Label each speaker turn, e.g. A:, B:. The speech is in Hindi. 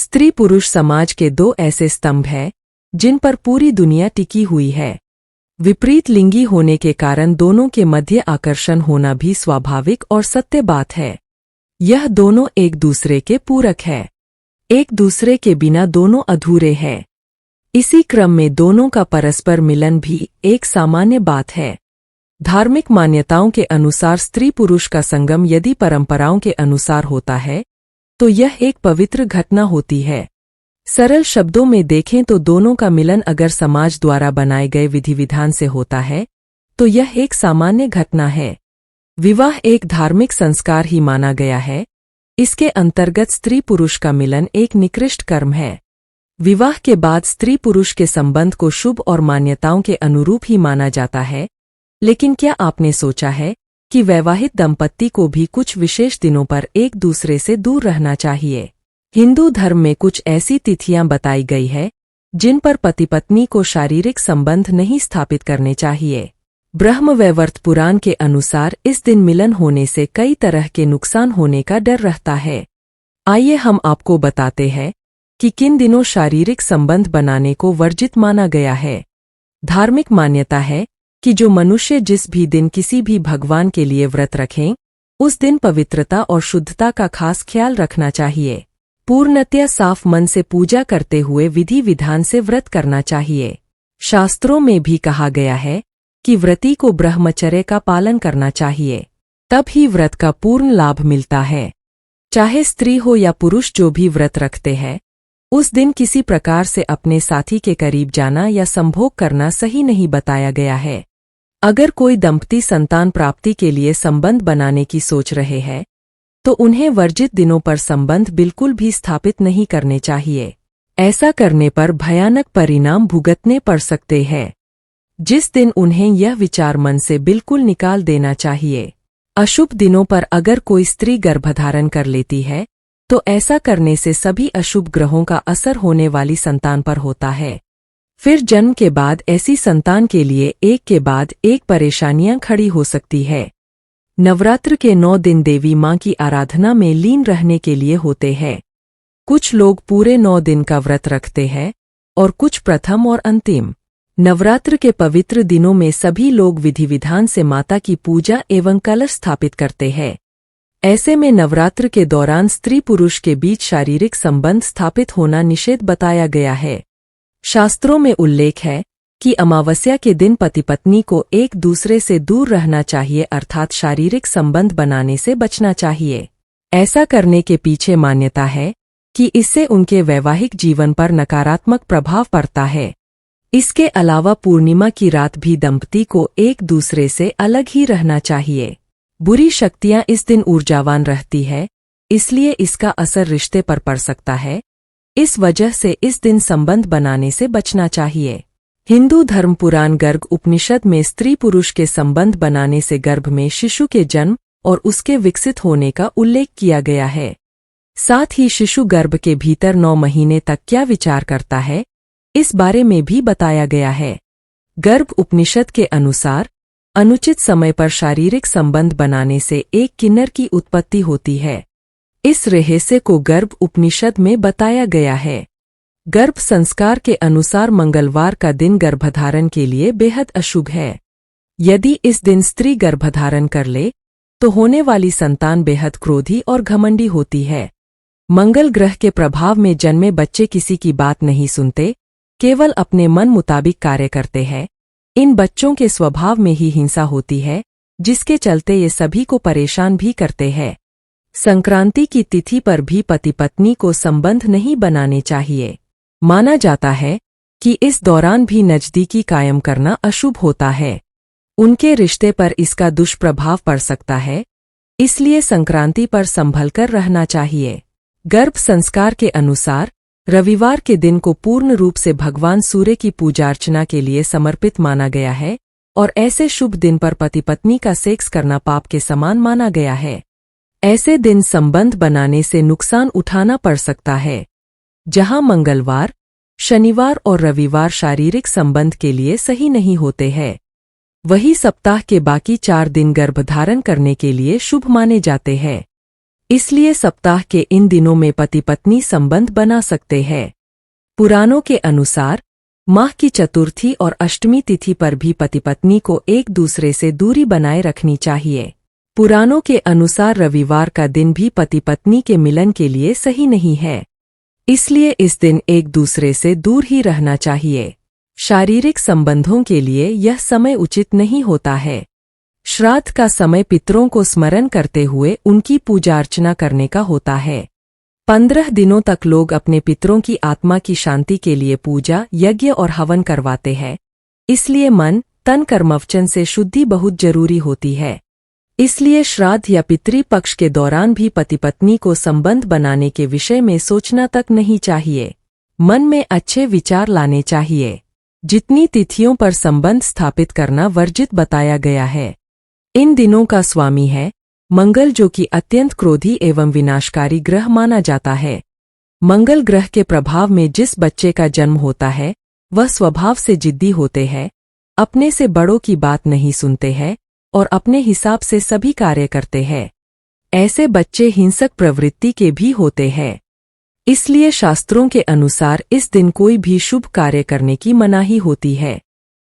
A: स्त्री पुरुष समाज के दो ऐसे स्तंभ हैं जिन पर पूरी दुनिया टिकी हुई है। विपरीत लिंगी होने के कारण दोनों के मध्य आकर्षण होना भी स्वाभाविक और सत्य बात है। यह दोनों एक दूसरे के पूरक है। एक दूसरे के बिना दोनों अधूरे हैं। इसी क्रम में दोनों का परस्पर मिलन भी एक सामान्य बात है। धार्मिक मान्यताओं के अनुसार स्त्री पुरुष का संगम यदि परंपराओं के अनुसार होता है तो यह एक पवित्र घटना होती है। सरल शब्दों में देखें तो दोनों का मिलन अगर समाज द्वारा बनाए गए विधि विधान से होता है तो यह एक सामान्य घटना है। विवाह एक धार्मिक संस्कार ही माना गया है। इसके अंतर्गत स्त्री पुरुष का मिलन एक निकृष्ट कर्म है। विवाह के बाद स्त्री पुरुष के संबंध को शुभ और मान्यताओं के अनुरूप ही माना जाता है। लेकिन क्या आपने सोचा है कि वैवाहिक दंपत्ति को भी कुछ विशेष दिनों पर एक दूसरे से दूर रहना चाहिए? हिंदू धर्म में कुछ ऐसी तिथियां बताई गई है जिन पर पति पत्नी को शारीरिक संबंध नहीं स्थापित करने चाहिए। ब्रह्मवैवर्त पुराण के अनुसार इस दिन मिलन होने से कई तरह के नुकसान होने का डर रहता है। आइए हम आपको बताते हैं कि किन दिनों शारीरिक संबंध बनाने को वर्जित माना गया है। धार्मिक मान्यता है कि जो मनुष्य जिस भी दिन किसी भी भगवान के लिए व्रत रखें उस दिन पवित्रता और शुद्धता का खास ख्याल रखना चाहिए। पूर्णतया साफ मन से पूजा करते हुए विधि विधान से व्रत करना चाहिए। शास्त्रों में भी कहा गया है कि व्रती को ब्रह्मचर्य का पालन करना चाहिए, तब ही व्रत का पूर्ण लाभ मिलता है। चाहे स्त्री हो या पुरुष जो भी व्रत रखते हैं उस दिन किसी प्रकार से अपने साथी के करीब जाना या संभोग करना सही नहीं बताया गया है। अगर कोई दंपति संतान प्राप्ति के लिए संबंध बनाने की सोच रहे हैं तो उन्हें वर्जित दिनों पर संबंध बिल्कुल भी स्थापित नहीं करने चाहिए। ऐसा करने पर भयानक परिणाम भुगतने पड़ सकते हैं। जिस दिन उन्हें यह विचार मन से बिल्कुल निकाल देना चाहिए। अशुभ दिनों पर अगर कोई स्त्री गर्भधारण कर लेती है तो ऐसा करने से सभी अशुभ ग्रहों का असर होने वाली संतान पर होता है। फिर जन्म के बाद ऐसी संतान के लिए एक के बाद एक परेशानियां खड़ी हो सकती है। नवरात्र के 9 दिन देवी मां की आराधना में लीन रहने के लिए होते हैं। कुछ लोग पूरे 9 दिन का व्रत रखते हैं और कुछ प्रथम और अंतिम। नवरात्र के पवित्र दिनों में सभी लोग विधि विधान से माता की पूजा एवं कलश स्थापित करते हैं। ऐसे में नवरात्र के दौरान स्त्री पुरुष के बीच शारीरिक संबंध स्थापित होना निषेध बताया गया है। शास्त्रों में उल्लेख है कि अमावस्या के दिन पति पत्नी को एक दूसरे से दूर रहना चाहिए, अर्थात शारीरिक संबंध बनाने से बचना चाहिए। ऐसा करने के पीछे मान्यता है कि इससे उनके वैवाहिक जीवन पर नकारात्मक प्रभाव पड़ता है। इसके अलावा पूर्णिमा की रात भी दंपति को एक दूसरे से अलग ही रहना चाहिए। बुरी शक्तियां इस दिन ऊर्जावान रहती है, इसलिए इसका असर रिश्ते पर पड़ सकता है। इस वजह से इस दिन संबंध बनाने से बचना चाहिए। हिंदू धर्म पुराण गर्ग उपनिषद में स्त्री पुरुष के संबंध बनाने से गर्भ में शिशु के जन्म और उसके विकसित होने का उल्लेख किया गया है। साथ ही शिशु गर्भ के भीतर 9 महीने तक क्या विचार करता है इस बारे में भी बताया गया है। गर्ग उपनिषद के अनुसार अनुचित समय पर शारीरिक संबंध बनाने से एक किन्नर की उत्पत्ति होती है। इस रहस्य को गर्भ उपनिषद में बताया गया है। गर्भ संस्कार के अनुसार मंगलवार का दिन गर्भधारण के लिए बेहद अशुभ है। यदि इस दिन स्त्री गर्भधारण कर ले तो होने वाली संतान बेहद क्रोधी और घमंडी होती है। मंगल ग्रह के प्रभाव में जन्मे बच्चे किसी की बात नहीं सुनते, केवल अपने मन मुताबिक कार्य करते हैं। इन बच्चों के स्वभाव में ही हिंसा होती है, जिसके चलते ये सभी को परेशान भी करते हैं। संक्रांति की तिथि पर भी पति पत्नी को संबंध नहीं बनाने चाहिए। माना जाता है कि इस दौरान भी नजदीकी कायम करना अशुभ होता है। उनके रिश्ते पर इसका दुष्प्रभाव पड़ सकता है, इसलिए संक्रांति पर संभलकर रहना चाहिए। गर्भ संस्कार के अनुसार रविवार के दिन को पूर्ण रूप से भगवान सूर्य की पूजा अर्चना के लिए समर्पित माना गया है और ऐसे शुभ दिन पर पति पत्नी का सेक्स करना पाप के समान माना गया है। ऐसे दिन संबंध बनाने से नुकसान उठाना पड़ सकता है। जहां मंगलवार, शनिवार और रविवार शारीरिक संबंध के लिए सही नहीं होते हैं, वही सप्ताह के बाकी 4 दिन गर्भधारण करने के लिए शुभ माने जाते हैं। इसलिए सप्ताह के इन दिनों में पति पत्नी संबंध बना सकते हैं। पुराणों के अनुसार माह की चतुर्थी और अष्टमी तिथि पर भी पति पत्नी को एक दूसरे से दूरी बनाए रखनी चाहिए। पुराणों के अनुसार रविवार का दिन भी पति पत्नी के मिलन के लिए सही नहीं है, इसलिए इस दिन एक दूसरे से दूर ही रहना चाहिए। शारीरिक संबंधों के लिए यह समय उचित नहीं होता है। श्राद्ध का समय पितरों को स्मरण करते हुए उनकी पूजा अर्चना करने का होता है। 15 दिनों तक लोग अपने पितरों की आत्मा की शांति के लिए पूजा, यज्ञ और हवन करवाते हैं। इसलिए मन, तन, कर्मवचन से शुद्धि बहुत जरूरी होती है। इसलिए श्राद्ध या पितृ पक्ष के दौरान भी पति पत्नी को संबंध बनाने के विषय में सोचना तक नहीं चाहिए। मन में अच्छे विचार लाने चाहिए। जितनी तिथियों पर संबंध स्थापित करना वर्जित बताया गया है। इन दिनों का स्वामी है मंगल, जो कि अत्यंत क्रोधी एवं विनाशकारी ग्रह माना जाता है। मंगल ग्रह के प्रभाव में जिस बच्चे का जन्म होता है वह स्वभाव से जिद्दी होते हैं, अपने से बड़ों की बात नहीं सुनते हैं और अपने हिसाब से सभी कार्य करते हैं। ऐसे बच्चे हिंसक प्रवृत्ति के भी होते हैं। इसलिए शास्त्रों के अनुसार इस दिन कोई भी शुभ कार्य करने की मनाही होती है।